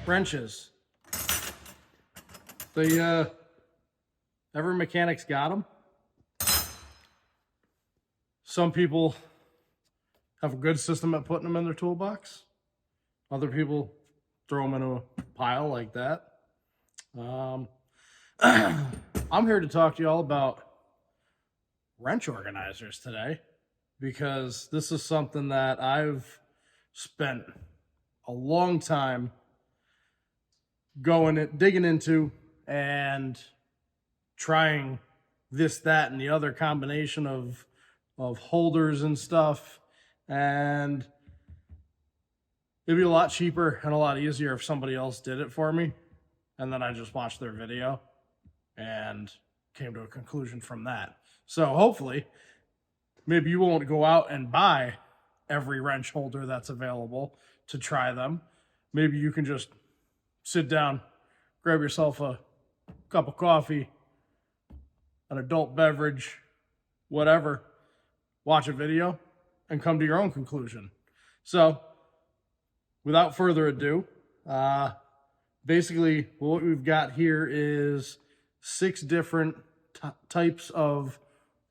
wrenches. Every mechanic's got them. Some people have a good system at putting them in their toolbox. Other people throw them in a pile like that. I'm here to talk to you all about wrench organizers today, because this is something that I've spent a long time digging into and trying this, that, and the other combination of holders and stuff. And it'd be a lot cheaper and a lot easier if somebody else did it for me. And then I just watched their video and came to a conclusion from that. So hopefully, maybe you won't go out and buy every wrench holder that's available to try them. Maybe you can just sit down, grab yourself a cup of coffee, an adult beverage, whatever, watch a video, and come to your own conclusion. So, without further ado, basically what we've got here is 6 different types of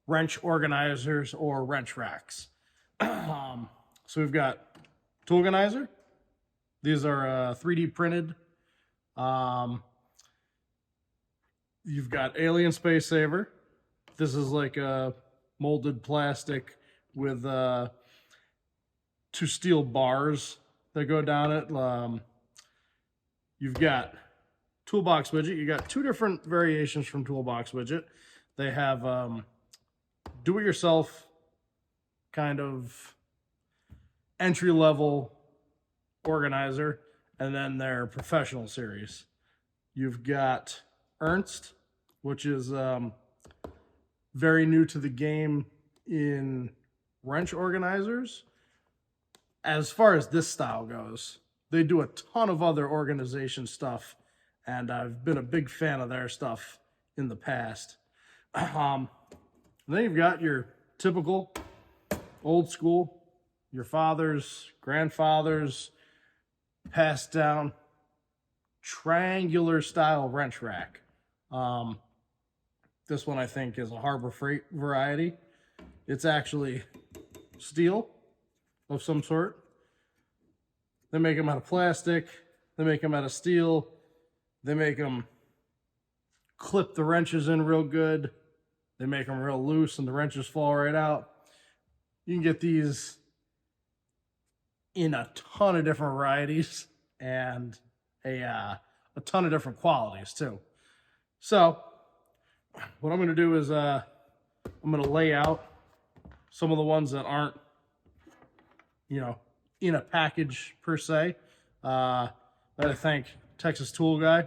wrench organizers or wrench racks. So we've got Toolganizer. These are 3D printed. You've got Alien Space Saver. This is like a molded plastic with 2 steel bars that go down it. You've got Toolbox Widget. You got 2 different variations from Toolbox Widget. They have do-it-yourself kind of entry-level organizer, and then their professional series. You've got Ernst, which is very new to the game in wrench organizers. As far as this style goes, they do a ton of other organization stuff, and I've been a big fan of their stuff in the past. Then you've got your typical old school, your fathers, grandfathers, passed down triangular style wrench rack. This one I think is a Harbor Freight variety. It's actually steel of some sort. They make them out of plastic. They make them out of steel. They make them clip the wrenches in real good. They make them real loose and the wrenches fall right out. You can get these in a ton of different varieties and a ton of different qualities too. So what I'm going to do is I'm going to lay out some of the ones that aren't, in a package per se. I thank Texas Tool Guy.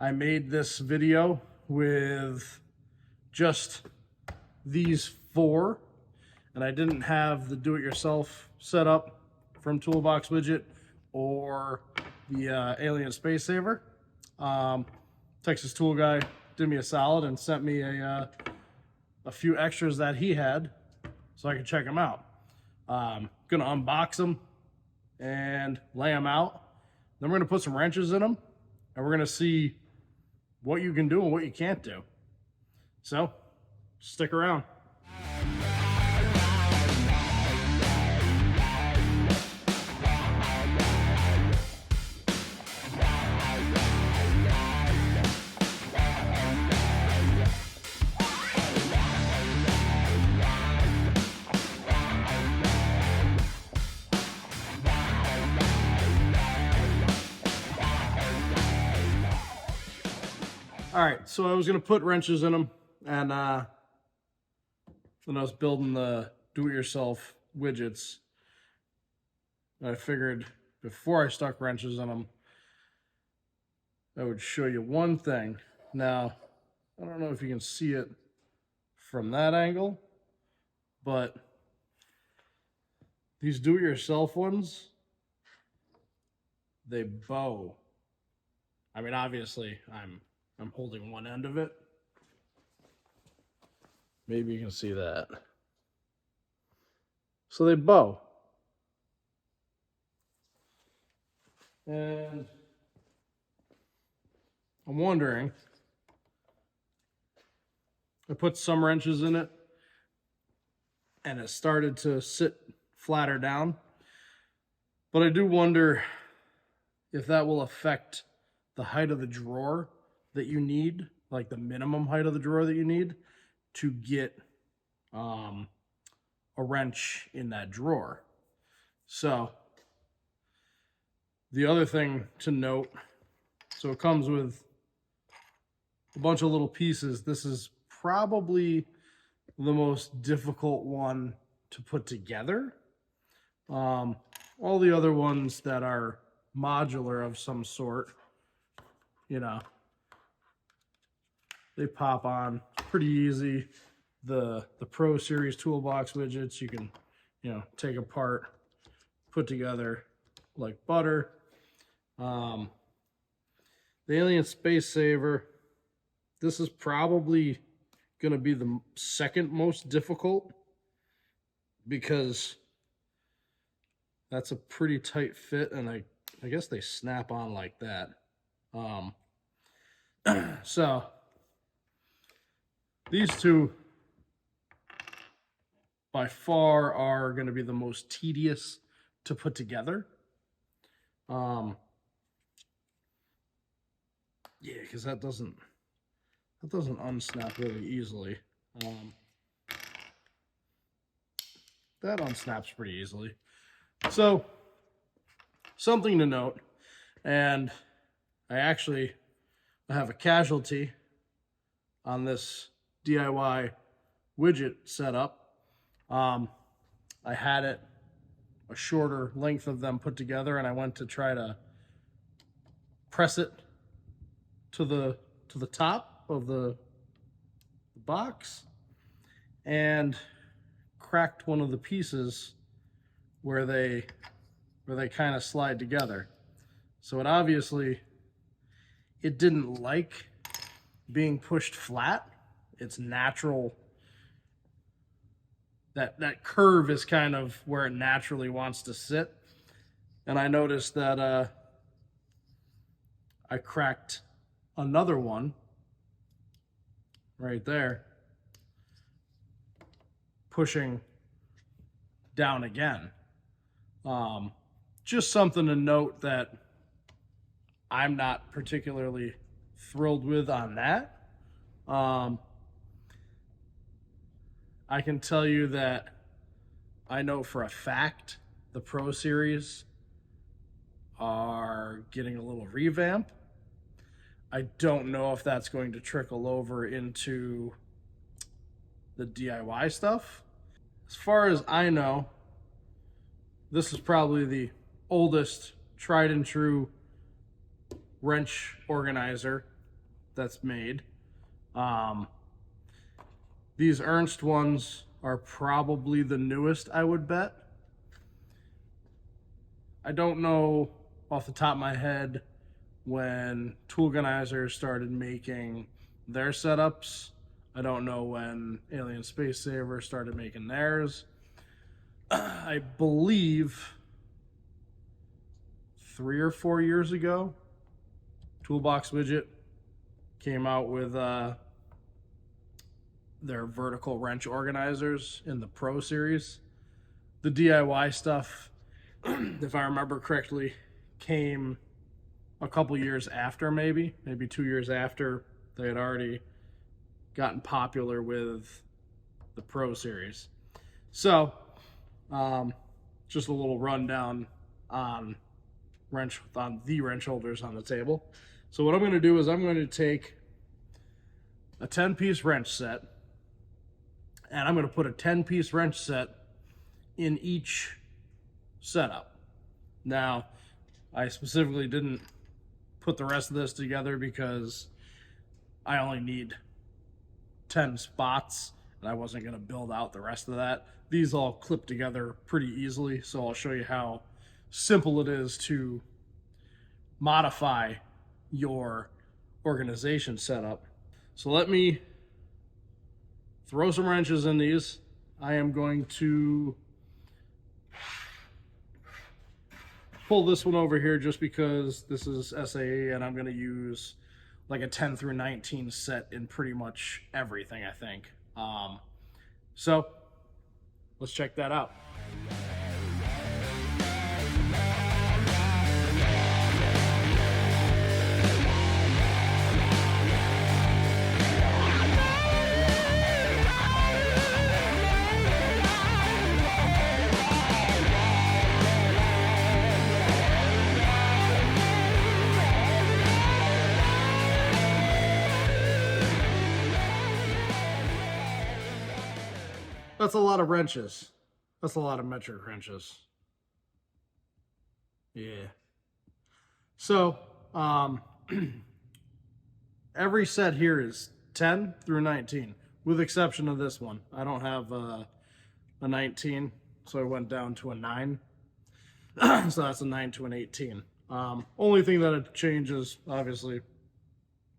I made this video with just these 4, and I didn't have the do-it-yourself setup from Toolbox Widget or the Alien Space Saver. Texas Tool Guy did me a solid and sent me a few extras that he had so I could check them out. Gonna unbox them and lay them out. Then we're gonna put some wrenches in them, and we're gonna see what you can do and what you can't do. So, stick around. All right, so I was gonna put wrenches in them, and when I was building the do-it-yourself widgets, I figured before I stuck wrenches in them, I would show you one thing. Now, I don't know if you can see it from that angle, but these do-it-yourself ones, they bow. I mean, obviously, I'm holding one end of it. Maybe you can see that. So they bow. And I'm wondering, I put some wrenches in it and it started to sit flatter down, but I do wonder if that will affect the height of the drawer that you need, like the minimum height of the drawer that you need to get a wrench in that drawer. So the other thing to note, so it comes with a bunch of little pieces. This is probably the most difficult one to put together. All the other ones that are modular of some sort, you know, they pop on pretty easy. The Pro Series Toolbox widgets you can, you know, take apart, put together like butter. The Alien Space Saver, this is probably going to be the second most difficult because that's a pretty tight fit, and I guess they snap on like that. So these two by far are going to be the most tedious to put together. Yeah, because that doesn't unsnap really easily. That unsnaps pretty easily. So something to note, and I have a casualty on this DIY widget setup. I had it a shorter length of them put together, and I went to try to press it to the top of the box and cracked one of the pieces where they kind of slide together. So it obviously didn't like being pushed flat. It's natural. That curve is kind of where it naturally wants to sit. And I noticed that I cracked another one right there, pushing down again. Just something to note that I'm not particularly thrilled with on that. I can tell you that I know for a fact the Pro Series are getting a little revamp. I don't know if that's going to trickle over into the DIY stuff. As far as I know, this is probably the oldest tried and true wrench organizer that's made. These Ernst ones are probably the newest, I would bet. I don't know off the top of my head when Toolganizer started making their setups. I don't know when Alien Space Saver started making theirs. I believe 3 or 4 years ago, Toolbox Widget came out with their vertical wrench organizers in the Pro Series. The DIY stuff, if I remember correctly, came a couple years after, maybe 2 years after they had already gotten popular with the Pro Series. So, just a little rundown on the wrench holders on the table. So what I'm going to do is I'm going to take a 10-piece wrench set, and I'm going to put a 10-piece wrench set in each setup. Now, I specifically didn't put the rest of this together because I only need 10 spots, and I wasn't going to build out the rest of that. These all clip together pretty easily, so I'll show you how simple it is to modify your organization setup. So let me throw some wrenches in these. I am going to pull this one over here just because this is SAE and I'm going to use like a 10 through 19 set in pretty much everything, I think. So let's check that out. That's a lot of wrenches. That's a lot of metric wrenches. Yeah. So, every set here is 10 through 19, with exception of this one. I don't have a 19, so I went down to a 9. So that's a 9 to an 18. Only thing that it changes, obviously,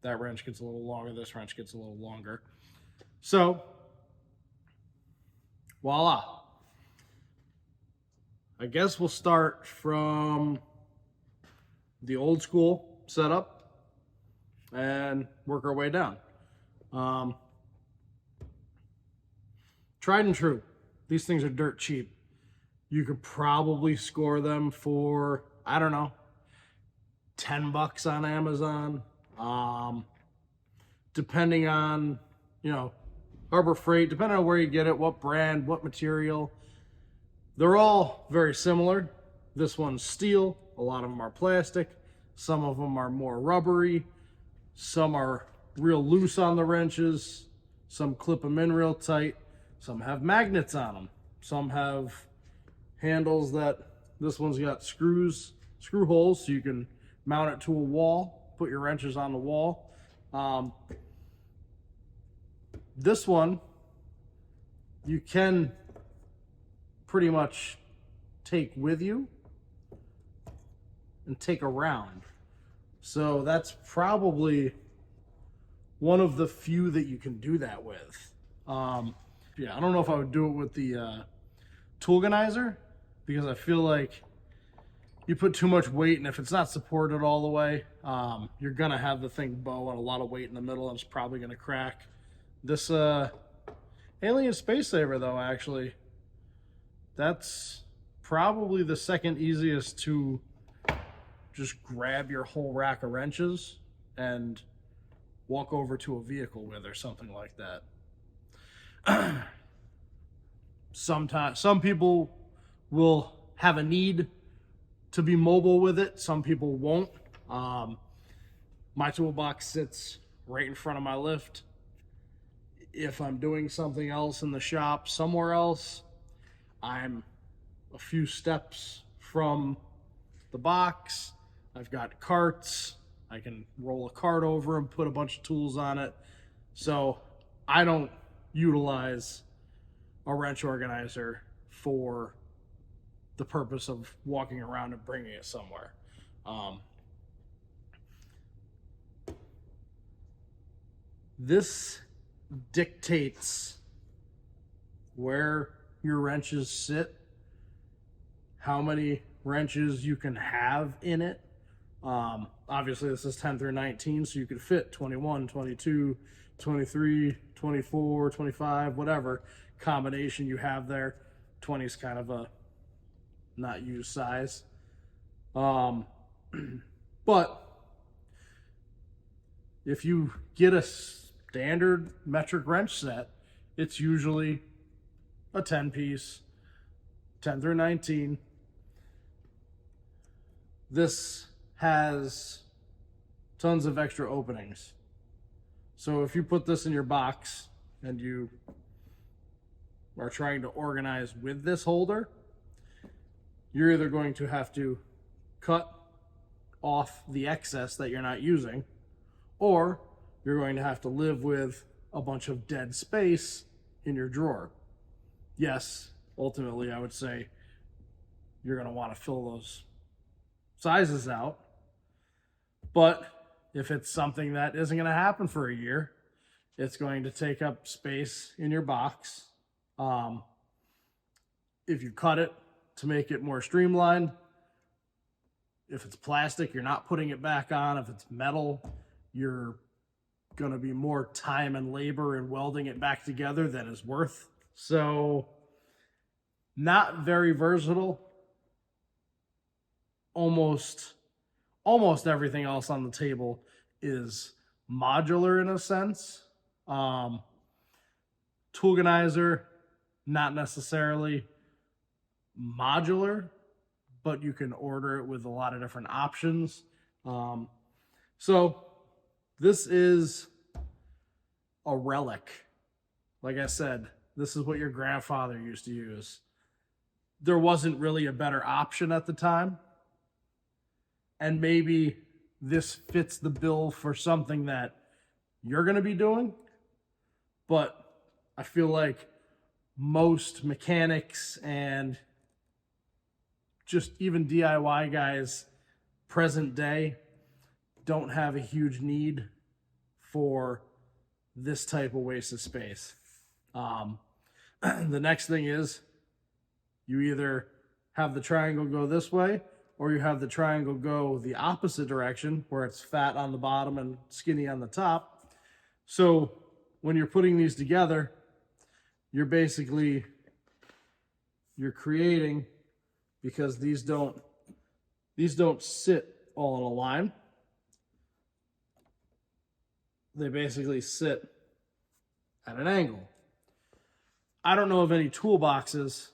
that wrench gets a little longer, this wrench gets a little longer. So, voila. I guess we'll start from the old school setup and work our way down. Tried and true. These things are dirt cheap. You could probably score them for, I don't know, $10 on Amazon. Depending on, Harbor Freight, depending on where you get it, what brand, what material. They're all very similar. This one's steel. A lot of them are plastic. Some of them are more rubbery. Some are real loose on the wrenches. Some clip them in real tight. Some have magnets on them. Some have handles that, this one's got screw holes so you can mount it to a wall, put your wrenches on the wall. This one, you can pretty much take with you and take around. So that's probably one of the few that you can do that with. Yeah, I don't know if I would do it with the toolganizer, because I feel like you put too much weight, and if it's not supported all the way, you're gonna have the thing bow and a lot of weight in the middle, and it's probably gonna crack. This Alien Space Saver, though, actually, that's probably the second easiest to just grab your whole rack of wrenches and walk over to a vehicle with, or something like that. Sometimes some people will have a need to be mobile with it. Some people won't. My toolbox sits right in front of my lift. If I'm doing something else in the shop somewhere else, I'm a few steps from the box. I've got carts. I can roll a cart over and put a bunch of tools on it. So I don't utilize a wrench organizer for the purpose of walking around and bringing it somewhere. This dictates where your wrenches sit, how many wrenches you can have in it. Obviously this is 10 through 19, so you could fit 21, 22, 23, 24, 25, whatever combination you have there. 20 is kind of a not used size. But if you get a standard metric wrench set, it's usually a 10 piece, 10 through 19. This has tons of extra openings. So if you put this in your box and you are trying to organize with this holder, you're either going to have to cut off the excess that you're not using, or you're going to have to live with a bunch of dead space in your drawer. Yes, ultimately I would say you're going to want to fill those sizes out, but if it's something that isn't going to happen for a year, it's going to take up space in your box. If you cut it to make it more streamlined, if it's plastic, you're not putting it back on. If it's metal, you're going to be more time and labor in welding it back together than is worth. So not very versatile. Almost everything else on the table is modular in a sense. Toolganizer, not necessarily modular, but you can order it with a lot of different options. So this is a relic. Like I said, this is what your grandfather used to use. There wasn't really a better option at the time. And maybe this fits the bill for something that you're going to be doing. But I feel like most mechanics and just even DIY guys present day don't have a huge need for this type of wasted space. The next thing is you either have the triangle go this way or you have the triangle go the opposite direction where it's fat on the bottom and skinny on the top. So when you're putting these together, you're creating, because these don't sit all in a line. They basically sit at an angle. I don't know of any toolboxes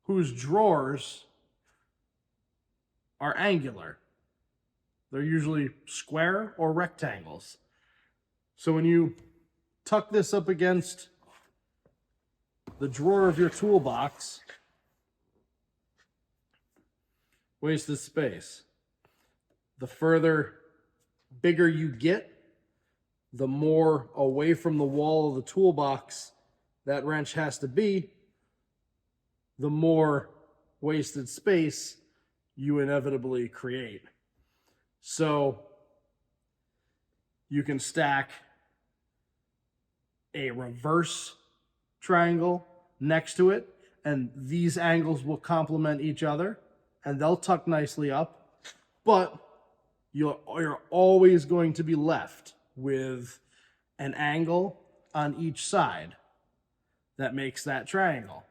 whose drawers are angular. They're usually square or rectangles. So when you tuck this up against the drawer of your toolbox, wasted space. The bigger you get, the more away from the wall of the toolbox that wrench has to be, the more wasted space you inevitably create. So you can stack a reverse triangle next to it, and these angles will complement each other, and they'll tuck nicely up, but you're always going to be left with an angle on each side that makes that triangle.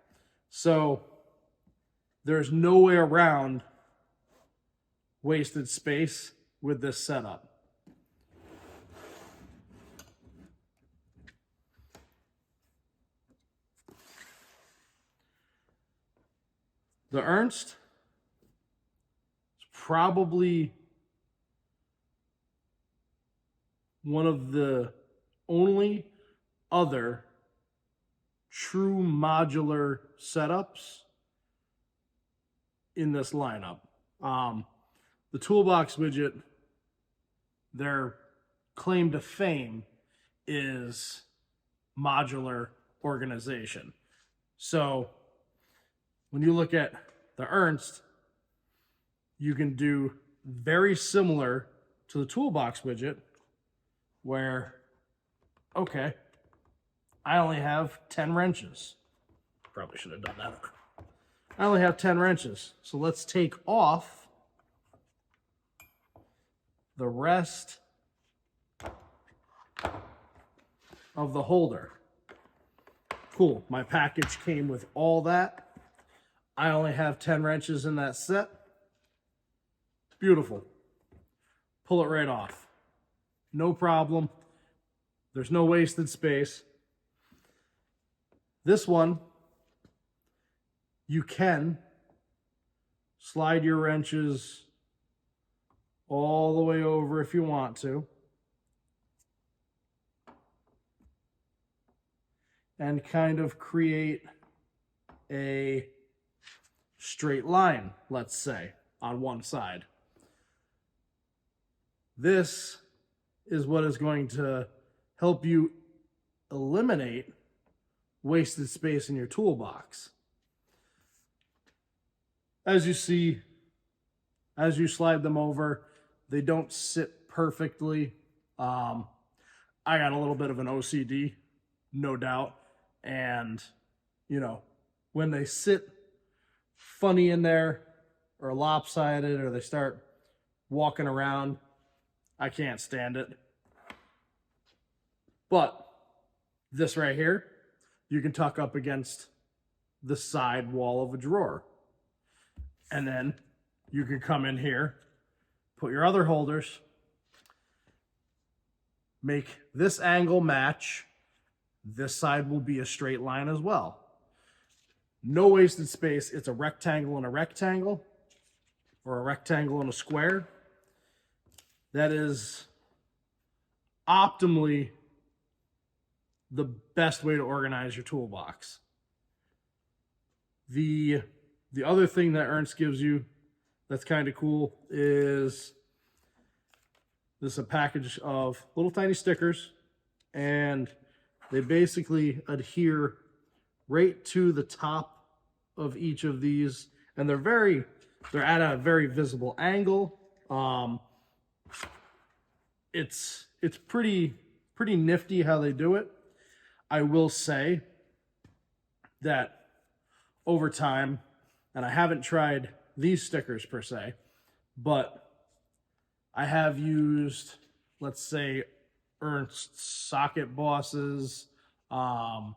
So there's no way around wasted space with this setup. The Ernst is probably one of the only other true modular setups in this lineup. The Toolbox Widget, their claim to fame is modular organization. So when you look at the Ernst, you can do very similar to the Toolbox Widget where, okay, I only have 10 wrenches. Probably should have done that. I only have 10 wrenches. So let's take off the rest of the holder. Cool, my package came with all that. I only have 10 wrenches in that set. Beautiful. Pull it right off. No problem. There's no wasted space. This one, you can slide your wrenches all the way over if you want to, and kind of create a straight line, let's say, on one side. This is what is going to help you eliminate wasted space in your toolbox. As you see, as you slide them over, they don't sit perfectly. I got a little bit of an OCD, no doubt. And, you know, when they sit funny in there or lopsided or they start walking around, I can't stand it. But this right here, you can tuck up against the side wall of a drawer. And then you can come in here, put your other holders, make this angle match. This side will be a straight line as well. No wasted space. It's a rectangle and a rectangle, or a rectangle and a square. That is optimally the best way to organize your toolbox. The other thing that Ernst gives you that's kind of cool is this is a package of little tiny stickers, and they basically adhere right to the top of each of these, and they're at a very visible angle. It's pretty nifty how they do it. I will say that over time, and I haven't tried these stickers per se, but I have used, let's say, Ernst socket bosses, Tekton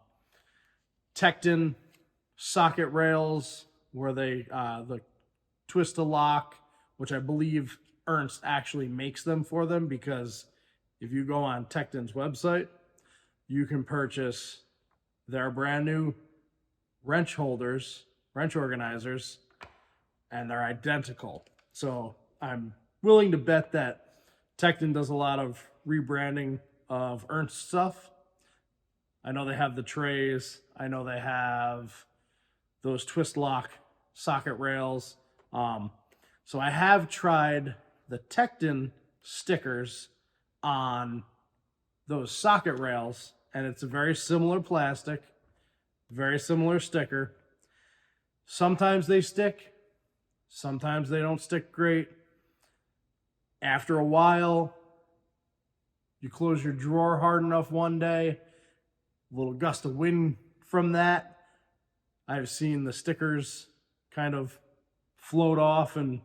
socket rails, where they the twist to lock, which I believe Ernst actually makes them for them, because if you go on Tekton's website, you can purchase their brand new wrench holders, wrench organizers, and they're identical. So I'm willing to bet that Tekton does a lot of rebranding of Ernst stuff. I know they have the trays. I know they have those twist lock socket rails. So I have tried the Tekton stickers on those socket rails, and it's a very similar plastic, very similar sticker. Sometimes they stick, sometimes they don't stick great. After a while, you close your drawer hard enough one day, a little gust of wind from that, I've seen the stickers kind of float off and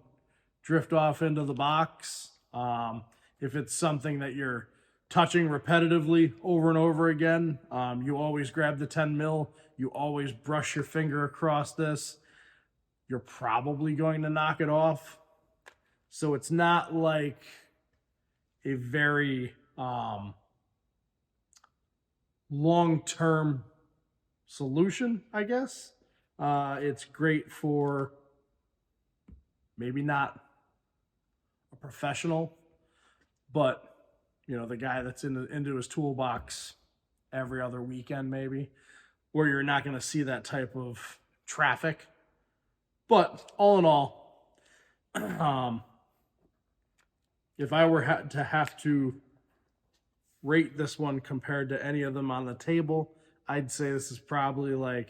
drift off into the box. If it's something that you're touching repetitively over and over again, you always grab the 10 mil, you always brush your finger across this, you're probably going to knock it off. So it's not like a very long-term solution, I guess. It's great for maybe not a professional, but you know, the guy that's into his toolbox every other weekend maybe, where you're not going to see that type of traffic. But all in all, if I were to have to rate this one compared to any of them on the table, I'd say this is probably like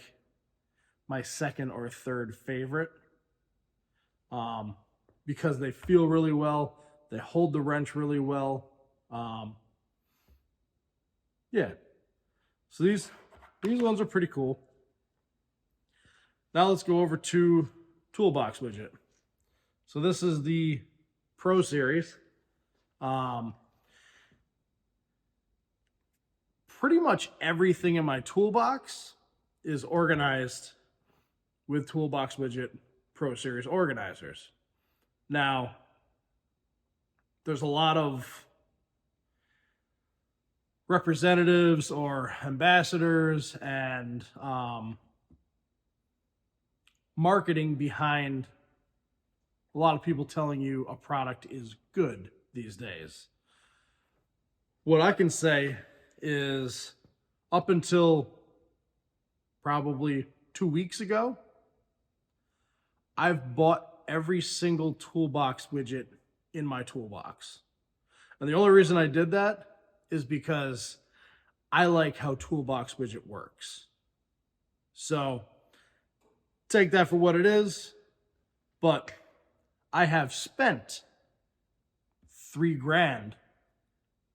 my second or third favorite, because they feel really well, they hold the wrench really well. Yeah, so these ones are pretty cool. Now let's go over to Toolbox Widget. So this is the Pro Series. Pretty much everything in my toolbox is organized with Toolbox Widget Pro Series organizers. Now, there's a lot of representatives or ambassadors and marketing behind a lot of people telling you a product is good these days. What I can say is, up until probably 2 weeks ago, I've bought every single Toolbox widget in my toolbox. And the only reason I did that is because I like how Toolbox Widget works. So take that for what it is, but I have spent $3,000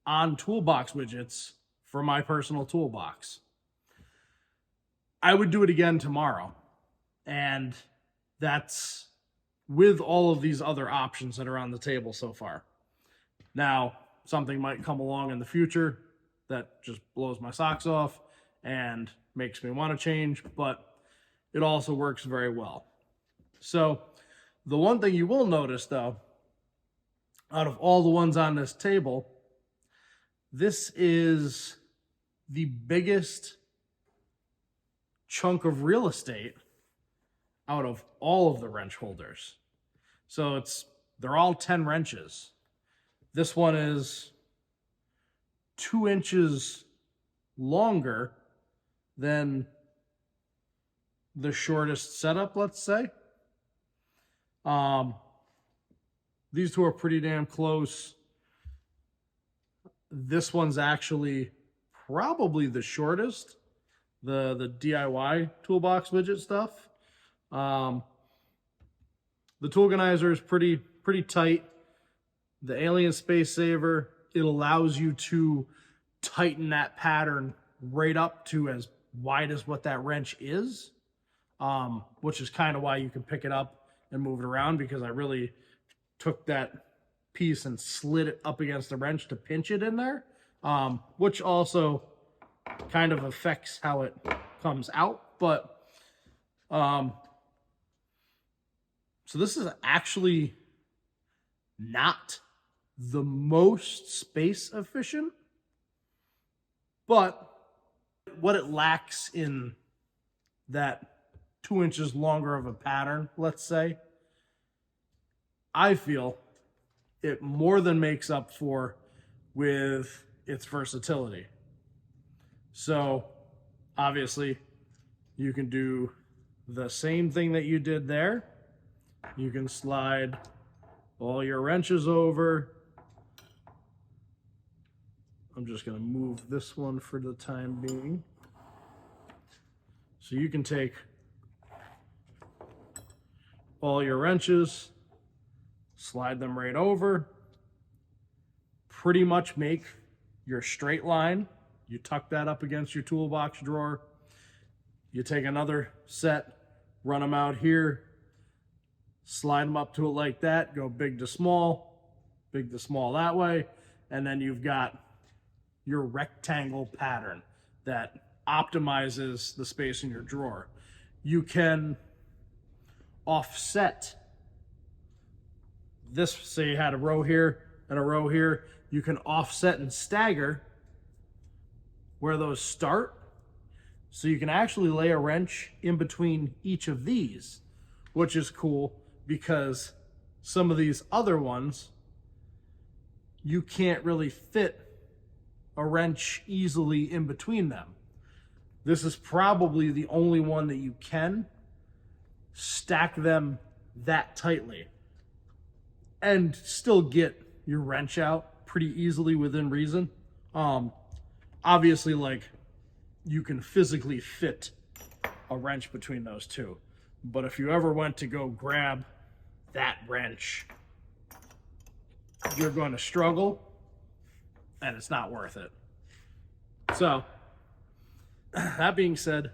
on Toolbox widgets for my personal toolbox. I would do it again tomorrow, and that's with all of these other options that are on the table so far. Now, something might come along in the future that just blows my socks off and makes me want to change, but it also works very well. So the one thing you will notice, though, out of all the ones on this table, this is the biggest chunk of real estate out of all of the wrench holders. So they're all 10 wrenches. This one is 2 inches longer than the shortest setup, let's say. These two are pretty damn close. This one's actually probably the shortest, the DIY Toolbox Widget stuff. The Toolganizer is pretty tight. The Alien Space Saver, it allows you to tighten that pattern right up to as wide as what that wrench is, which is kind of why you can pick it up and move it around, because I really took that piece and slid it up against the wrench to pinch it in there, which also kind of affects how it comes out. But so this is actually not the most space efficient, but what it lacks in that 2 inches longer of a pattern, let's say, I feel it more than makes up for with its versatility. So obviously you can do the same thing that you did there. You can slide all your wrenches over. I'm just going to move this one for the time being. So you can take all your wrenches, slide them right over, pretty much make your straight line. You tuck that up against your toolbox drawer. You take another set, run them out here, slide them up to it like that, go big to small that way, and then you've got your rectangle pattern that optimizes the space in your drawer. You can offset this, say you had a row here and a row here, you can offset and stagger where those start. So you can actually lay a wrench in between each of these, which is cool because some of these other ones, you can't really fit a wrench easily in between them. This is probably the only one that you can stack them that tightly and still get your wrench out pretty easily within reason. Obviously, like, you can physically fit a wrench between those two, but if you ever went to go grab that wrench, you're going to struggle and it's not worth it. So that being said,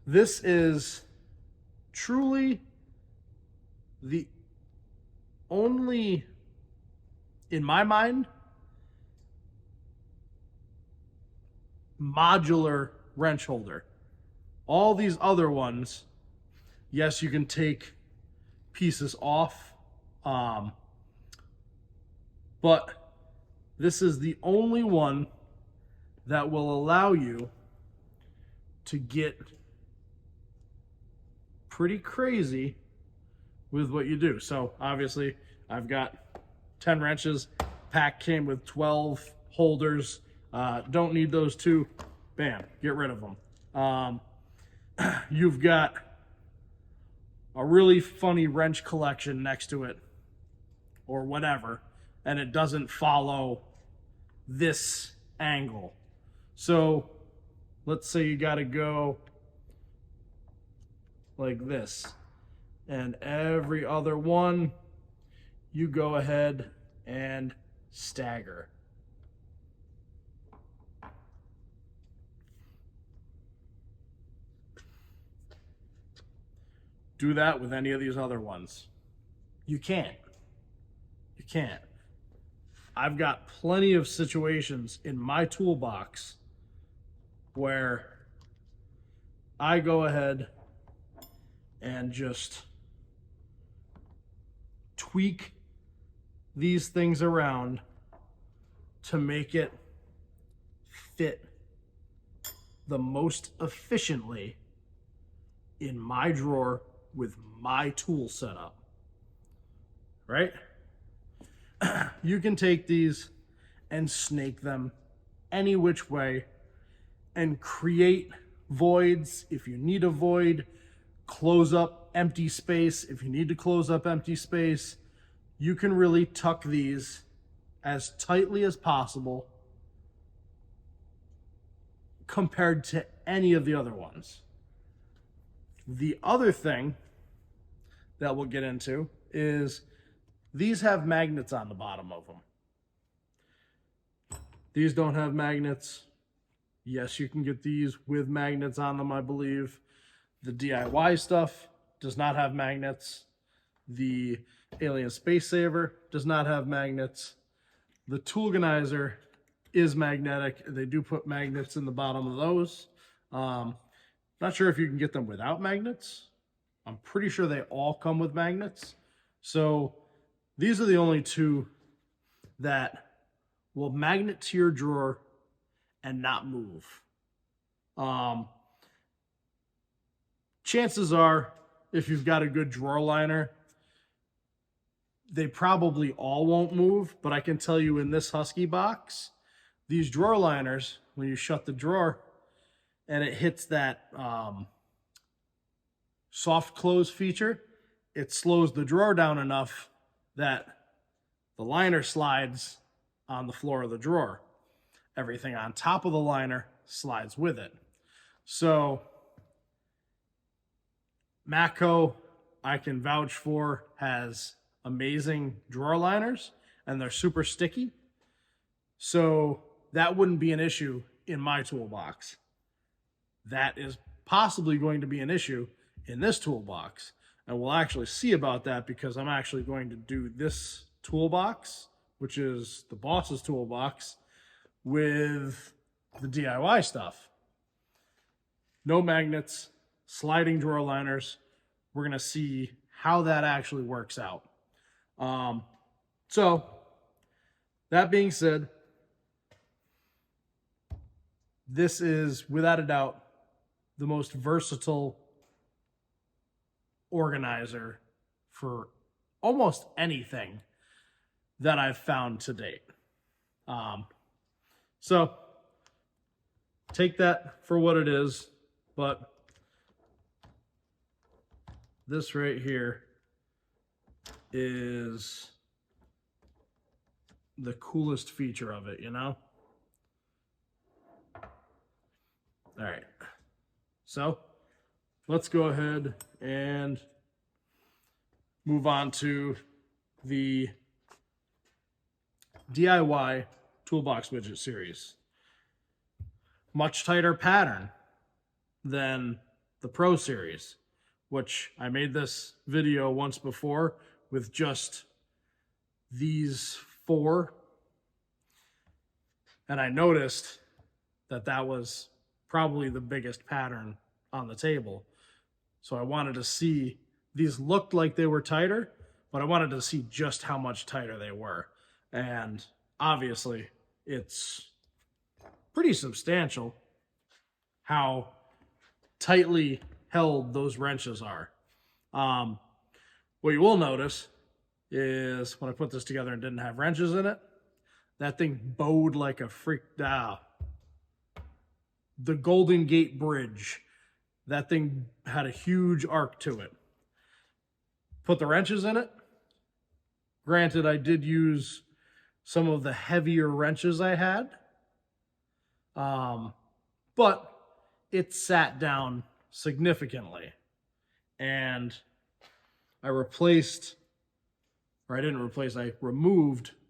this is truly the only, in my mind, modular wrench holder. All these other ones, yes, you can take pieces off, but this is the only one that will allow you to get pretty crazy with what you do. So obviously I've got 10 wrenches. Pack came with 12 holders. Don't need those two. Bam, get rid of them. You've got a really funny wrench collection next to it or whatever, and it doesn't follow this angle. So let's say you got to go like this, and every other one you go ahead and stagger. Do that with any of these other ones. You can't. You can't. I've got plenty of situations in my toolbox where I go ahead and just tweak these things around to make it fit the most efficiently in my drawer with my tool setup, right? You can take these and snake them any which way and create voids if you need a void, close up empty space if you need to close up empty space. You can really tuck these as tightly as possible compared to any of the other ones. The other thing that we'll get into is these have magnets on the bottom of them. These don't have magnets. Yes, you can get these with magnets on them, I believe. The DIY stuff does not have magnets. The Alien Space Saver does not have magnets. The Toolganizer is magnetic. They do put magnets in the bottom of those. Not sure if you can get them without magnets. I'm pretty sure they all come with magnets. So these are the only two that will magnet to your drawer and not move. Chances are, if you've got a good drawer liner, they probably all won't move, but I can tell you in this Husky box, these drawer liners, when you shut the drawer and it hits that soft close feature, it slows the drawer down enough that the liner slides on the floor of the drawer. Everything on top of the liner slides with it. So Matco, I can vouch for, has amazing drawer liners and they're super sticky. So that wouldn't be an issue in my toolbox. That is possibly going to be an issue in this toolbox. And we'll actually see about that because I'm actually going to do this toolbox, which is the boss's toolbox, with the DIY stuff. No magnets, sliding drawer liners. We're going to see how that actually works out. So that being said, this is without a doubt the most versatile organizer for almost anything that I've found to date. So take that for what it is, but this right here is the coolest feature of it, you know? All right. So let's go ahead and move on to the DIY Toolbox Widget series. Much tighter pattern than the Pro series, which I made this video once before with just these four. And I noticed that that was probably the biggest pattern on the table. So I wanted to see, these looked like they were tighter, but I wanted to see just how much tighter they were. And obviously it's pretty substantial how tightly held those wrenches are. What you will notice is when I put this together and didn't have wrenches in it, that thing bowed like a the Golden Gate Bridge. That thing had a huge arc to it. Put the wrenches in it. Granted, I did use some of the heavier wrenches I had, but it sat down significantly. And I removed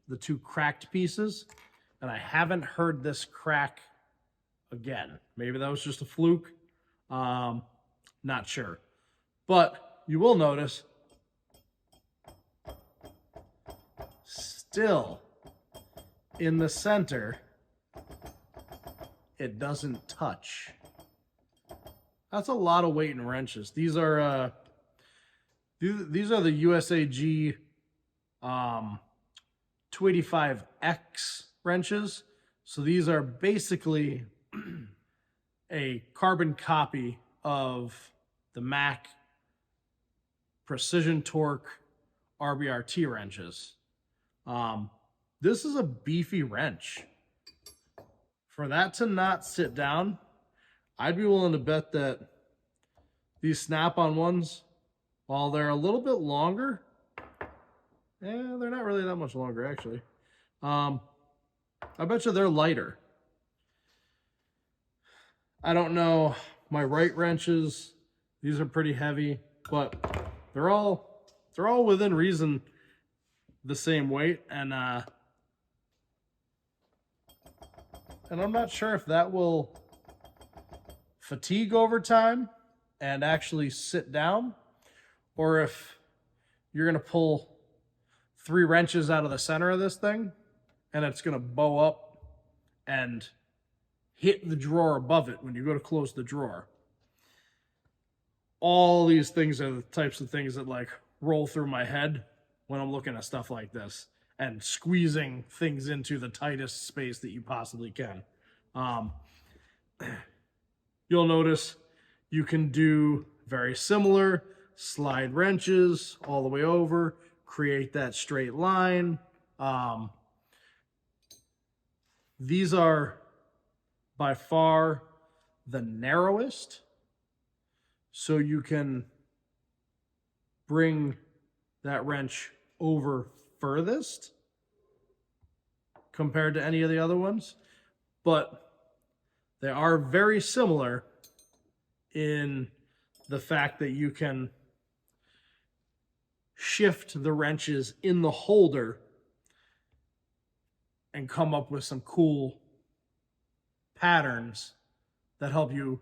the two cracked pieces, and I haven't heard this crack again. Maybe that was just a fluke. Not sure. But you will notice, still in the center, it doesn't touch. That's a lot of weight in wrenches. These are the USAG 285X wrenches. So these are basically a carbon copy of the Mac Precision Torque RBRT wrenches. This is a beefy wrench. For that to not sit down, I'd be willing to bet that these Snap-on ones, while they're a little bit longer, they're not really that much longer actually. I bet you they're lighter. I don't know, my right wrenches, these are pretty heavy, but they're all within reason the same weight, and I'm not sure if that will fatigue over time and actually sit down, or if you're going to pull 3 wrenches out of the center of this thing and it's going to bow up and hit the drawer above it when you go to close the drawer. All these things are the types of things that like roll through my head when I'm looking at stuff like this and squeezing things into the tightest space that you possibly can. You'll notice you can do very similar, slide wrenches all the way over, create that straight line. These are by far the narrowest, so you can bring that wrench over furthest compared to any of the other ones, but they are very similar in the fact that you can shift the wrenches in the holder and come up with some cool patterns that help you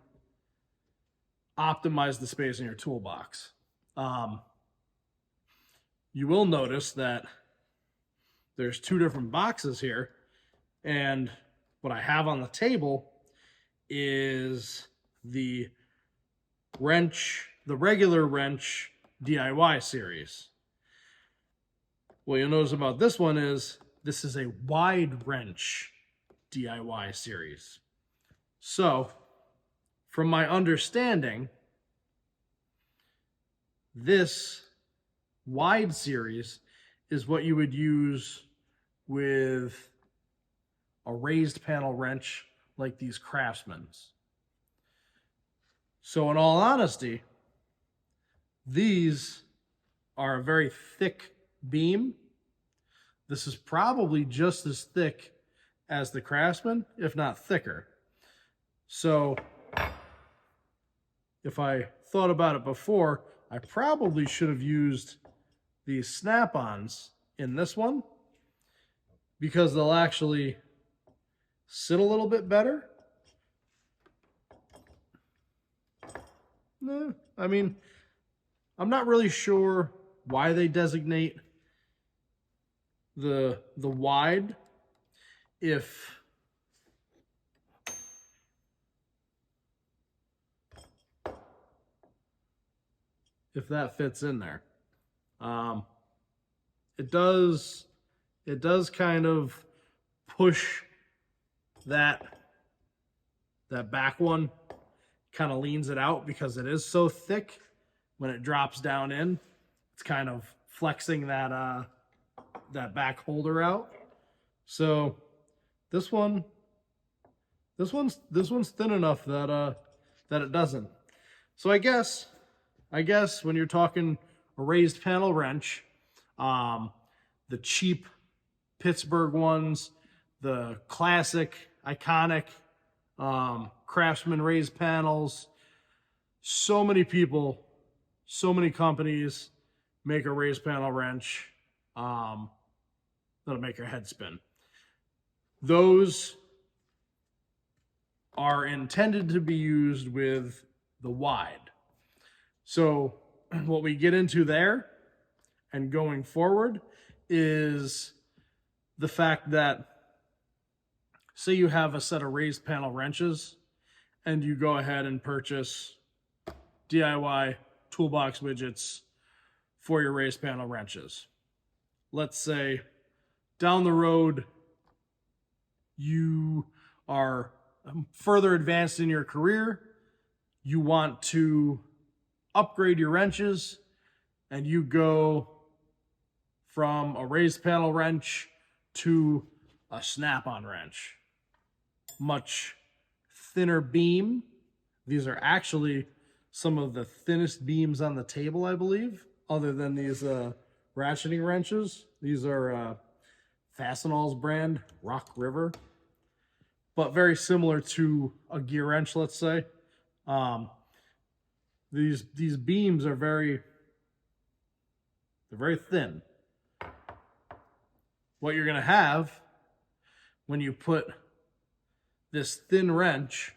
optimize the space in your toolbox. You will notice that there's 2 different boxes here, and what I have on the table is the regular wrench DIY series. What you'll notice about this one is this is a wide wrench DIY series. So, from my understanding, this wide series is what you would use with a raised panel wrench like these Craftsman's. So in all honesty, these are a very thick beam. This is probably just as thick as the Craftsman, if not thicker. So if I thought about it before, I probably should have used these Snap-ons in this one because they'll actually sit a little bit better. I mean, I'm not really sure why they designate the wide if that fits in there. It does kind of push that back one, kind of leans it out because it is so thick. When it drops down in, it's kind of flexing that back holder out. So this one's thin enough that it doesn't. So I guess when you're talking a raised panel wrench, the cheap Pittsburgh ones, the classic, iconic Craftsman raised panels, so many people, so many companies make a raised panel wrench that'll make your head spin. Those are intended to be used with the wide. So what we get into there and going forward is the fact that, say you have a set of raised panel wrenches and you go ahead and purchase DIY toolbox widgets for your raised panel wrenches. Let's say down the road you are further advanced in your career, you want to upgrade your wrenches, and you go from a raised panel wrench to a Snap-on wrench. Much thinner beam. These are actually some of the thinnest beams on the table, I believe, other than these ratcheting wrenches. These are Fastenal's brand, Rock River, but very similar to a gear wrench, let's say. These beams are very thin. What you're gonna have when you put this thin wrench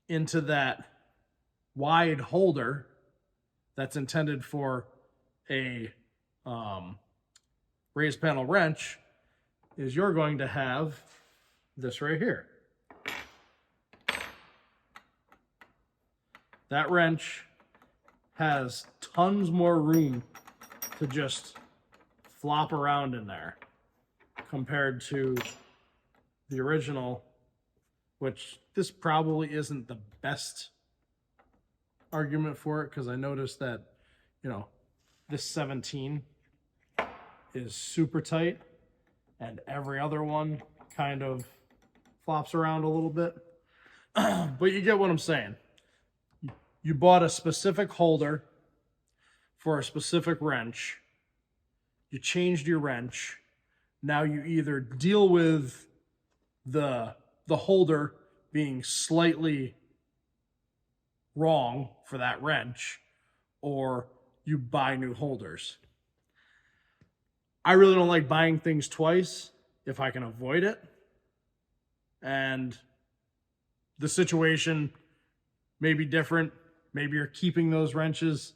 into that wide holder that's intended for a raised panel wrench is you're going to have this right here. That wrench has tons more room to just flop around in there compared to the original, which this probably isn't the best argument for it, because I noticed that, you know, this 17 is super tight and every other one kind of flops around a little bit. But you get what I'm saying. You bought a specific holder for a specific wrench. You changed your wrench. Now you either deal with the holder being slightly wrong for that wrench, or you buy new holders. I really don't like buying things twice if I can avoid it. And the situation may be different. Maybe you're keeping those wrenches.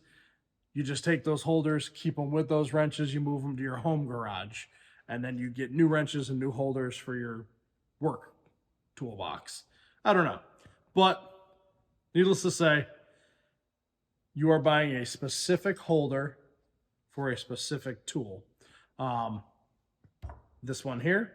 You just take those holders, keep them with those wrenches, you move them to your home garage, and then you get new wrenches and new holders for your work toolbox. I don't know. But needless to say, you are buying a specific holder for a specific tool. This one here.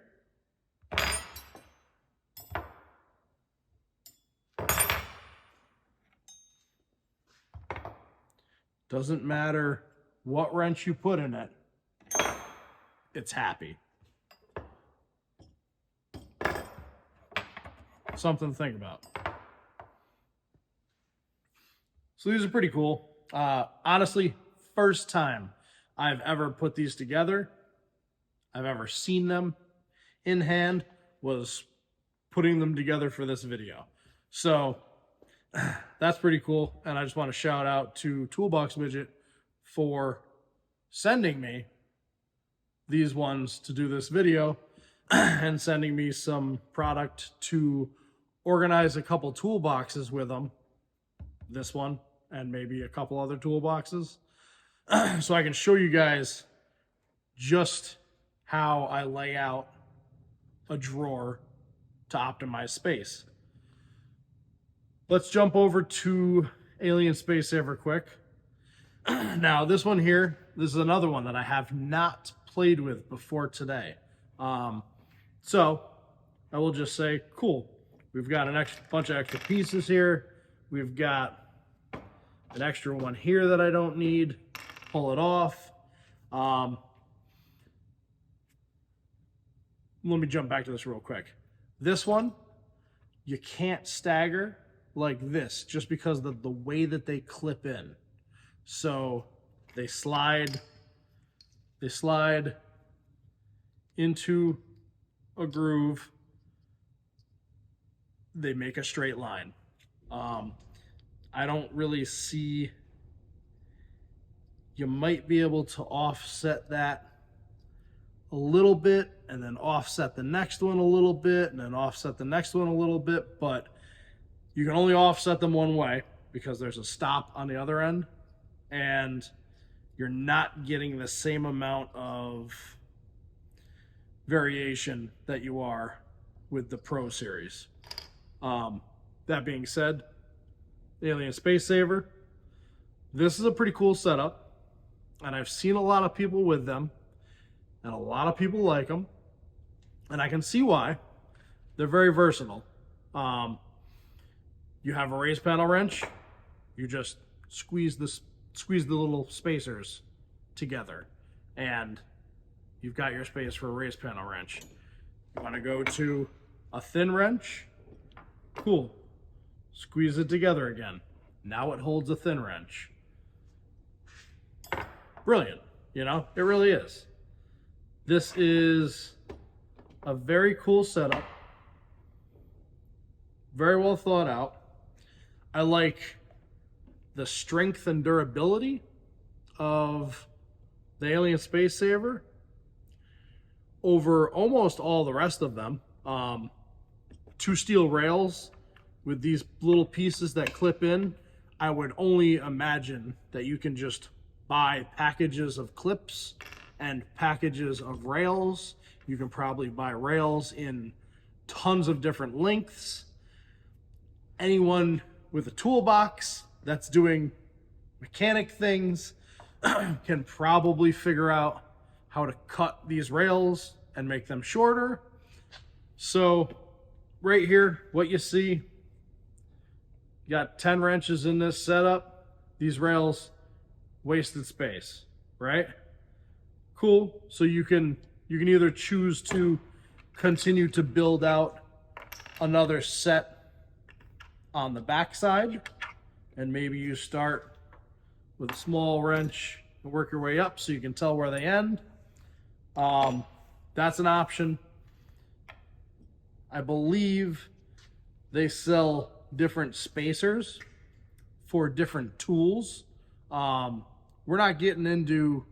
Doesn't matter what wrench you put in it, it's happy. Something to think about. So these are pretty cool. Honestly, first time I've ever put these together, I've ever seen them in hand, was putting them together for this video. So that's pretty cool. And I just want to shout out to Toolbox Widget for sending me these ones to do this video and sending me some product to organize a couple toolboxes with them. This one and maybe a couple other toolboxes. So I can show you guys just how I lay out a drawer to optimize space. Let's jump over to Alien Space Saver quick. Now this one here, this is another one that I have not played with before today. So I will just say, cool. We've got a bunch of extra pieces here. We've got an extra one here that I don't need. Pull it off. Let me jump back to this real quick. This one, you can't stagger like this just because of the way that they clip in. So they slide into a groove. They make a straight line. I don't really see, you might be able to offset that a little bit and then offset the next one a little bit and then offset the next one a little bit, but you can only offset them one way because there's a stop on the other end and you're not getting the same amount of variation that you are with the Pro Series. That being said, Alien Space Saver, this is a pretty cool setup, and I've seen a lot of people with them, and a lot of people like them, and I can see why. They're very versatile. You have a raised panel wrench, you just squeeze the little spacers together, and you've got your space for a raised panel wrench. You want to go to a thin wrench? Cool. Squeeze it together again. Now it holds a thin wrench. Brilliant. You know, it really is. This is a very cool setup. Very well thought out. I like the strength and durability of the Alien Space Saver over almost all the rest of them. 2 steel rails with these little pieces that clip in. I would only imagine that you can just buy packages of clips and packages of rails. You can probably buy rails in tons of different lengths. Anyone with a toolbox that's doing mechanic things can probably figure out how to cut these rails and make them shorter. So right here, what you see, you got 10 wrenches in this setup. These rails wasted space, right? Cool. So you can either choose to continue to build out another set on the backside, and maybe you start with a small wrench and work your way up so you can tell where they end. That's an option. I believe they sell different spacers for different tools. We're not getting into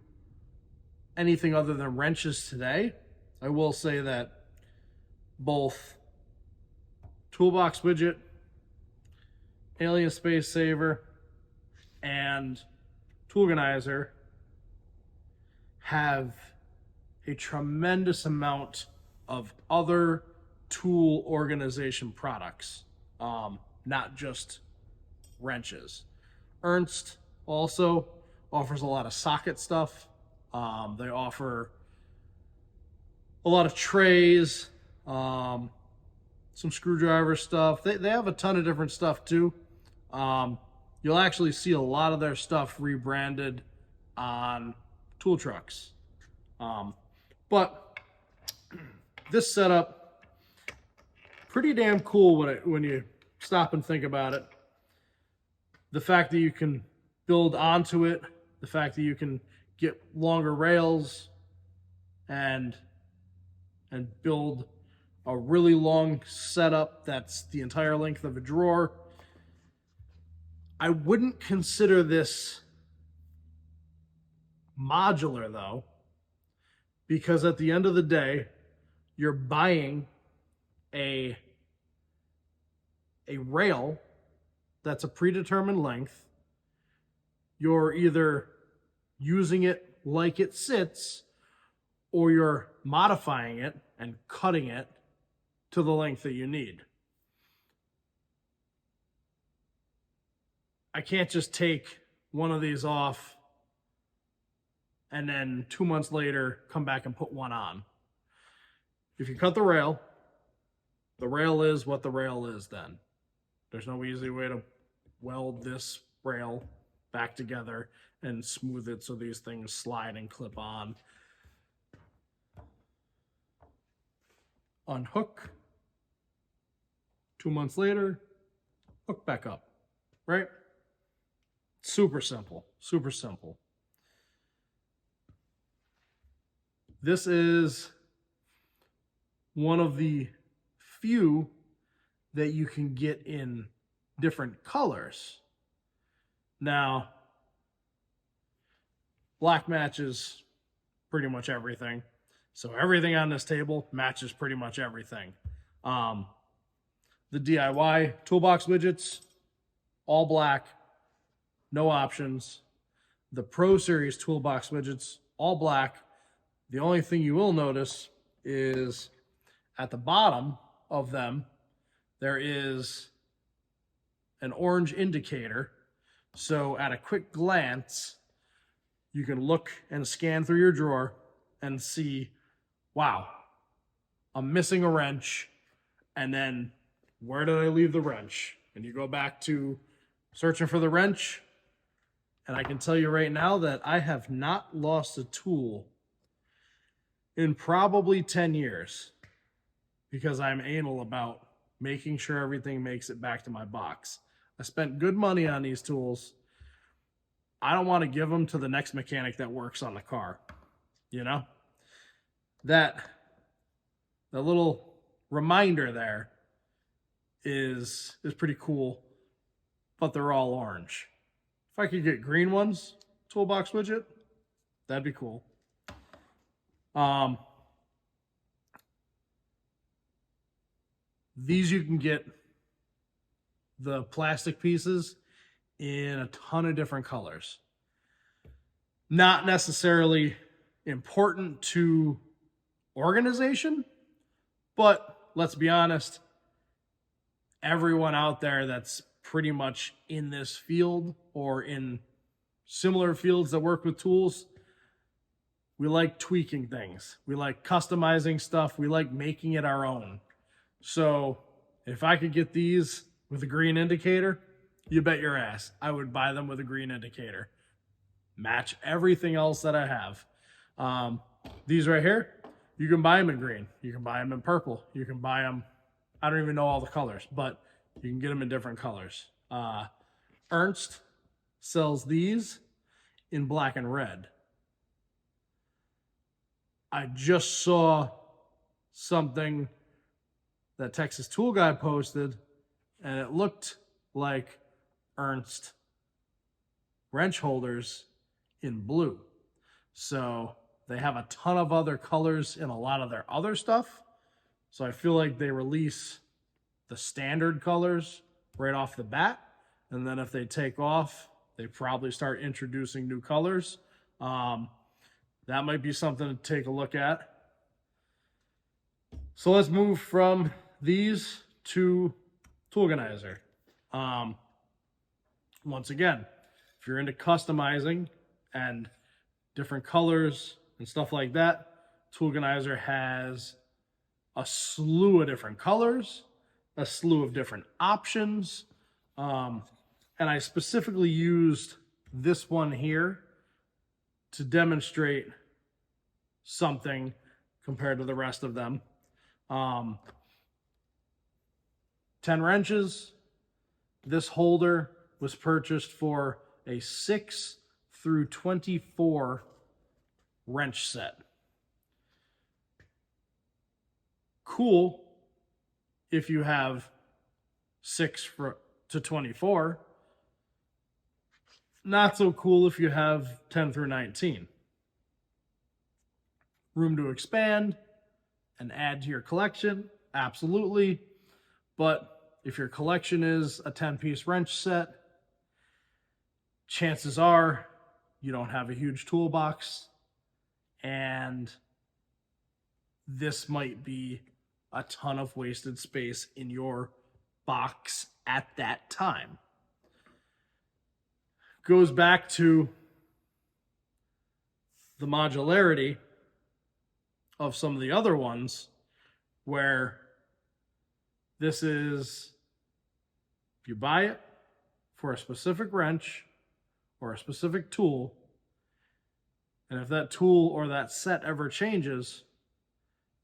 anything other than wrenches today. I will say that both Toolbox Widget, Alien Space Saver, and Toolganizer have a tremendous amount of other tool organization products, not just wrenches. Ernst also offers a lot of socket stuff. They offer a lot of trays, some screwdriver stuff. They have a ton of different stuff too. You'll actually see a lot of their stuff rebranded on tool trucks. But this setup, pretty damn cool when you stop and think about it. The fact that you can build onto it, the fact that you can get longer rails and build a really long setup that's the entire length of a drawer. I wouldn't consider this modular though, because at the end of the day, you're buying a rail that's a predetermined length. You're either using it like it sits, or you're modifying it and cutting it to the length that you need. I can't just take one of these off and then 2 months later come back and put one on. If you cut the rail is what the rail is then. There's no easy way to weld this rail back together and smooth it so these things slide and clip on. Unhook. 2 months later, hook back up, right? Super simple, super simple. This is one of the few that you can get in different colors. Now, black matches pretty much everything. So everything on this table matches pretty much everything. The DIY Toolbox Widgets, all black, no options. The Pro Series Toolbox Widgets, all black. The only thing you will notice is at the bottom of them, there is an orange indicator. So at a quick glance, you can look and scan through your drawer and see, wow, I'm missing a wrench. And then where did I leave the wrench? And you go back to searching for the wrench. And I can tell you right now that I have not lost a tool in probably 10 years because I'm anal about making sure everything makes it back to my box. I spent good money on these tools. I don't want to give them to the next mechanic that works on the car. You know? That little reminder there is pretty cool, but they're all orange. If I could get green ones, Toolbox Widget, that'd be cool. These you can get the plastic pieces in a ton of different colors. Not necessarily important to organization, but let's be honest, everyone out there that's pretty much in this field or in similar fields that work with tools, we like tweaking things. We like customizing stuff. We like making it our own. So if I could get these with a green indicator, you bet your ass I would buy them with a green indicator. Match everything else that I have. These right here, you can buy them in green. You can buy them in purple. You can buy them, I don't even know all the colors, but you can get them in different colors. Ernst sells these in black and red. I just saw something that Texas Tool Guy posted, and it looked like Ernst wrench holders in blue. So they have a ton of other colors in a lot of their other stuff. So I feel like they release the standard colors right off the bat. And then if they take off, they probably start introducing new colors. That might be something to take a look at. So let's move from these to Toolganizer. Once again, if you're into customizing and different colors and stuff like that, Toolganizer has a slew of different colors, a slew of different options. And I specifically used this one here to demonstrate something compared to the rest of them. 10 wrenches. This holder was purchased for a 6 through 24 wrench set. Cool if you have 6 to 24. Not so cool if you have 10 through 19. Room to expand and add to your collection? Absolutely. But if your collection is a 10-piece wrench set, chances are you don't have a huge toolbox, and this might be a ton of wasted space in your box at that time. Goes back to the modularity of some of the other ones, where this is, if you buy it for a specific wrench or a specific tool, and if that tool or that set ever changes,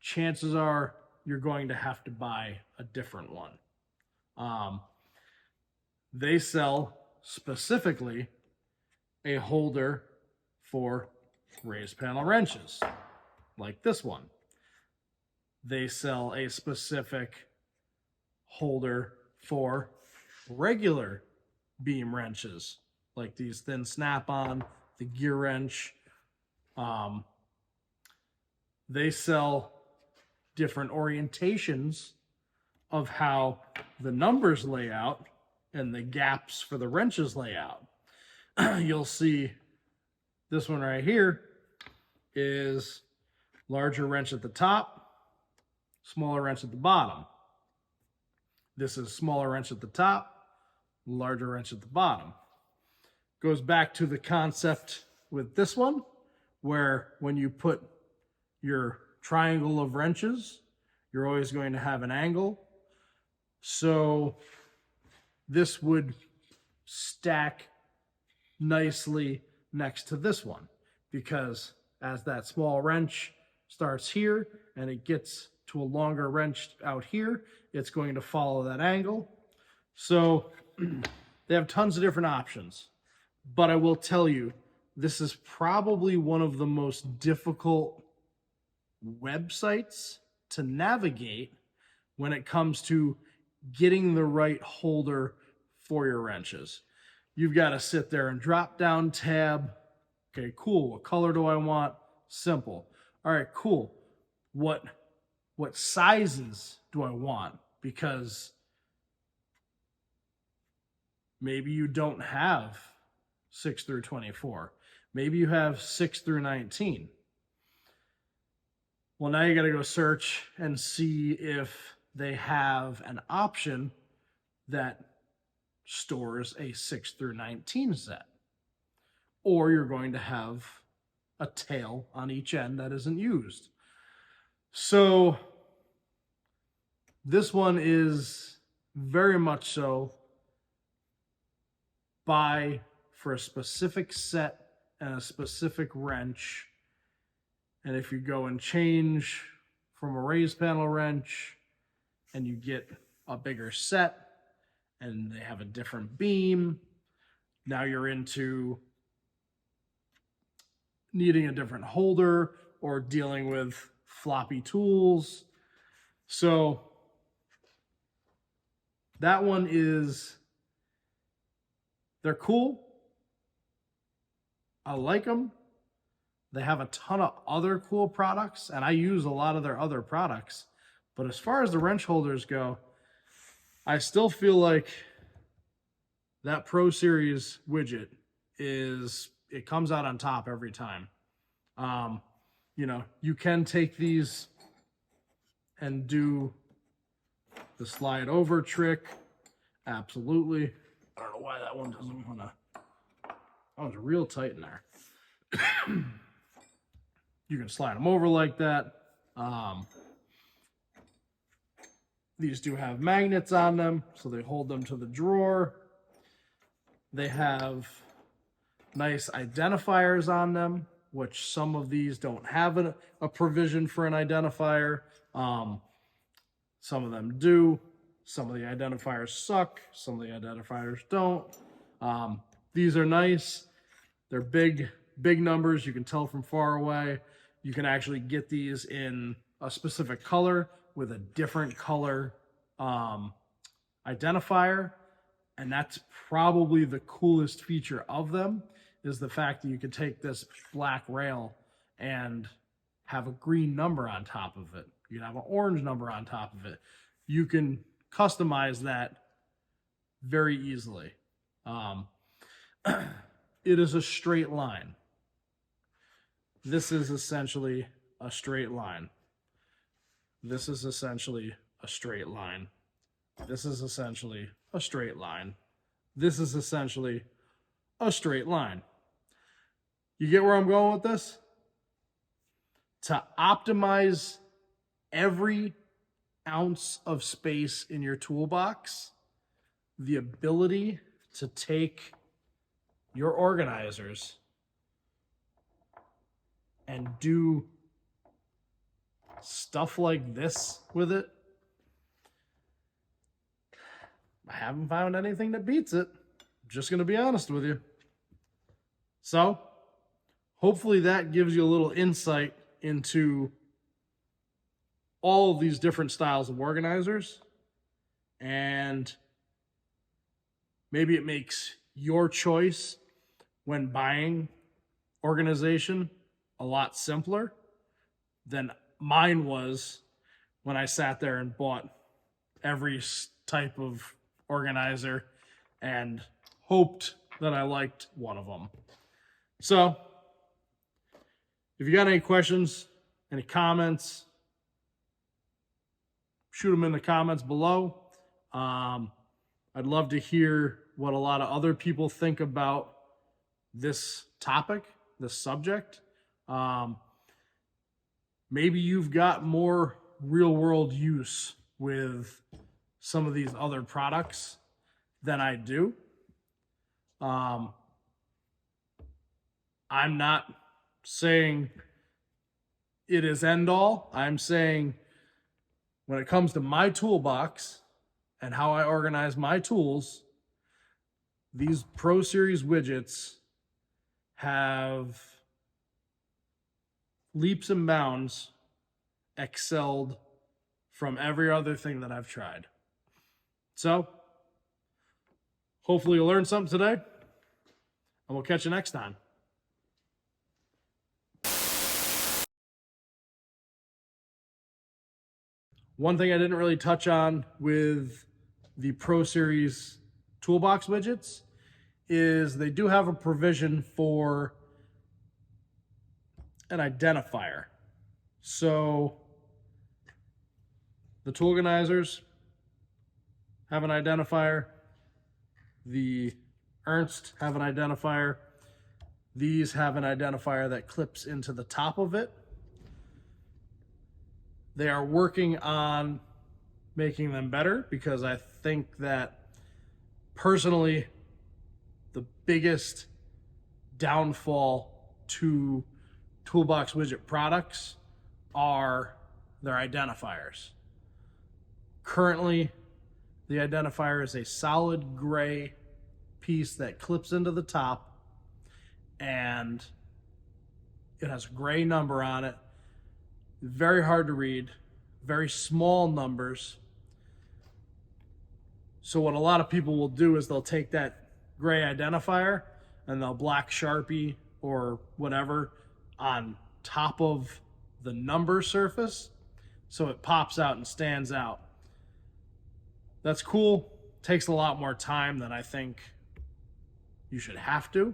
chances are you're going to have to buy a different one. They sell specifically a holder for raised panel wrenches, like this one. They sell a specific holder for regular beam wrenches, like these thin Snapon, the gear wrench. They sell different orientations of how the numbers lay out and the gaps for the wrenches lay out. You'll see this one right here is larger wrench at the top, smaller wrench at the bottom. This is smaller wrench at the top, larger wrench at the bottom. Goes back to the concept with this one, where when you put your triangle of wrenches, you're always going to have an angle. So this would stack nicely next to this one, because as that small wrench starts here and it gets to a longer wrench out here, it's going to follow that angle. So they have tons of different options, but I will tell you, this is probably one of the most difficult websites to navigate when it comes to getting the right holder for your wrenches. You've got to sit there and drop down tab. Okay, cool. What color do I want? Simple. All right, cool. What sizes do I want? Because maybe you don't have 6 through 24. Maybe you have 6 through 19. Well, now you got to go search and see if they have an option that stores a 6 through 19 set. Or you're going to have a tail on each end that isn't used. So this one is very much so buy for a specific set and a specific wrench. And if you go and change from a raised panel wrench and you get a bigger set and they have a different beam, now you're into needing a different holder or dealing with floppy tools. So that one is, they're cool. I like them. They have a ton of other cool products, and I use a lot of their other products. But as far as the wrench holders go, I still feel like that Pro Series widget it comes out on top every time. You know, you can take these and do the slide over trick. Absolutely. I don't know why that one doesn't want to. That one's real tight in there. You can slide them over like that. These do have magnets on them, so they hold them to the drawer. They have nice identifiers on them, which some of these don't have a provision for an identifier. Some of them do. Some of the identifiers suck. Some of the identifiers don't. These are nice. They're big numbers. You can tell from far away. You can actually get these in a specific color with a different color identifier. And that's probably the coolest feature of them, is the fact that you can take this black rail and have a green number on top of it. You can have an orange number on top of it. You can customize that very easily. It is a straight line. This is essentially a straight line. This is essentially a straight line. This is essentially a straight line. This is essentially a straight line. You get where I'm going with this? To optimize every ounce of space in your toolbox, the ability to take your organizers and do stuff like this with it, I haven't found anything that beats it. I'm just going to be honest with you. So, hopefully that gives you a little insight into all of these different styles of organizers, and maybe it makes your choice when buying organization a lot simpler than mine was when I sat there and bought every type of organizer and hoped that I liked one of them. So, if you got any questions, any comments, shoot them in the comments below. I'd love to hear what a lot of other people think about this topic, this subject. Maybe you've got more real world use with some of these other products than I do. I'm not saying it is end all. I'm saying when it comes to my toolbox and how I organize my tools, these Pro Series widgets have leaps and bounds excelled from every other thing that I've tried. So, hopefully you learned something today, and we'll catch you next time. One thing I didn't really touch on with the Pro Series Toolbox widgets is they do have a provision for an identifier. So the toolganizers have an identifier. The Ernst have an identifier. These have an identifier that clips into the top of it. They are working on making them better because I think that personally the biggest downfall to Toolbox Widget products are their identifiers. Currently, the identifier is a solid gray piece that clips into the top, and it has a gray number on it. Very hard to read, very small numbers. So what a lot of people will do is they'll take that gray identifier and they'll black Sharpie or whatever on top of the number surface so it pops out and stands out. That's cool. Takes a lot more time than I think you should have to.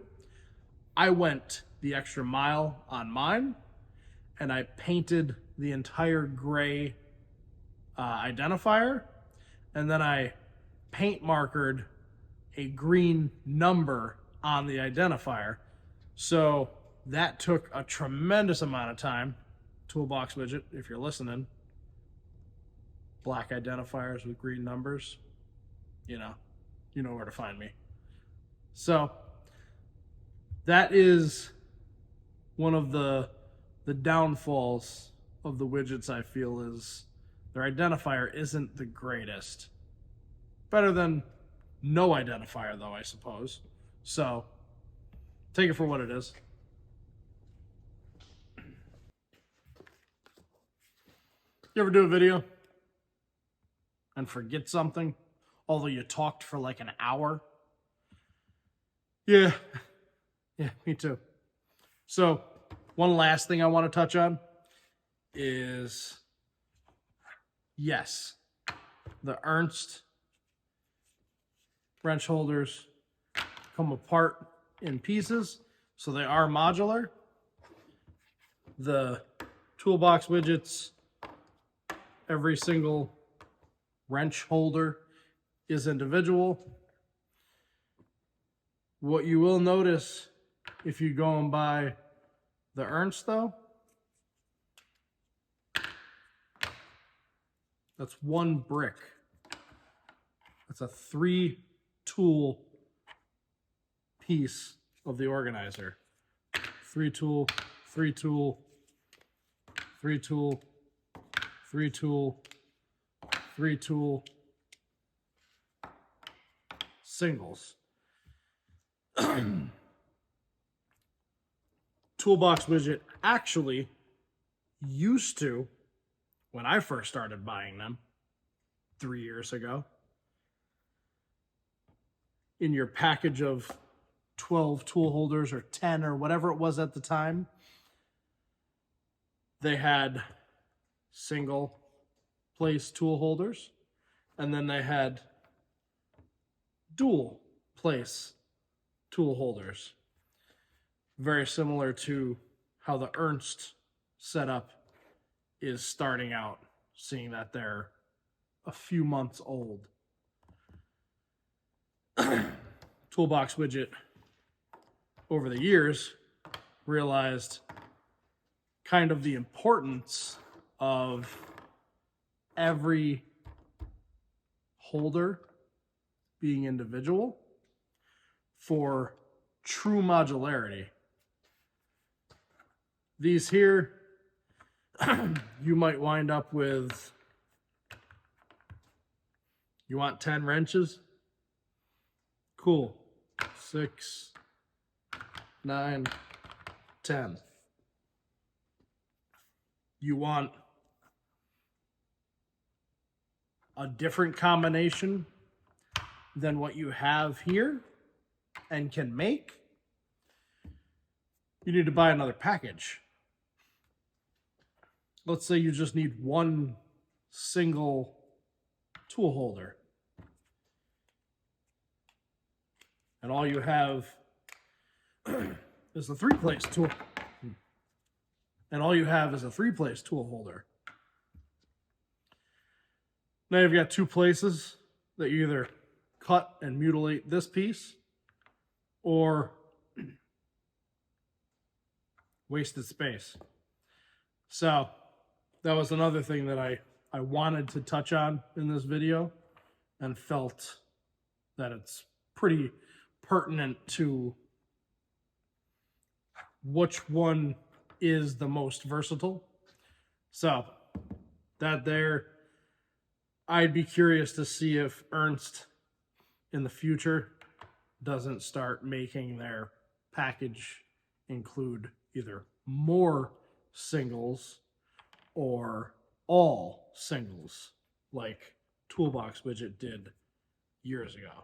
I went the extra mile on mine, and I painted the entire gray identifier, and then I paint markered a green number on the identifier. So that took a tremendous amount of time. Toolbox Widget, if you're listening, black identifiers with green numbers, you know where to find me. So that is one of the downfalls of the widgets, I feel, is their identifier isn't the greatest. Better than no identifier, though, I suppose. So take it for what it is. You ever do a video and forget something, although you talked for like an hour? Yeah, me too. So one last thing I want to touch on is, yes, the Ernst wrench holders come apart in pieces, so they are modular. The Toolbox widgets, every single wrench holder is individual. What you will notice if you go and buy the Ernst, though, that's one brick. That's a 3-tool piece of the organizer. 3-tool, 3-tool, 3-tool, 3-tool, 3-tool, singles. Toolbox Widget actually used to, when I first started buying them 3 years ago, in your package of 12 tool holders or 10 or whatever it was at the time, they had single place tool holders, and then they had dual place tool holders. Very similar to how the Ernst setup is starting out, seeing that they're a few months old. Toolbox Widget, over the years, realized kind of the importance of every holder being individual for true modularity. These here, you might wind up with, you want 10 wrenches? Cool. 6, 9, 10. You want a different combination than what you have here and can make? You need to buy another package. Let's say you just need one single tool holder. And all you have is a 3-place tool. And all you have is a 3-place tool holder. Now you've got 2 places that you either cut and mutilate this piece or wasted space. So that was another thing that I wanted to touch on in this video and felt that it's pretty pertinent to which one is the most versatile. So that there, I'd be curious to see if Ernst in the future doesn't start making their package include either more singles or all singles like Toolbox Widget did years ago.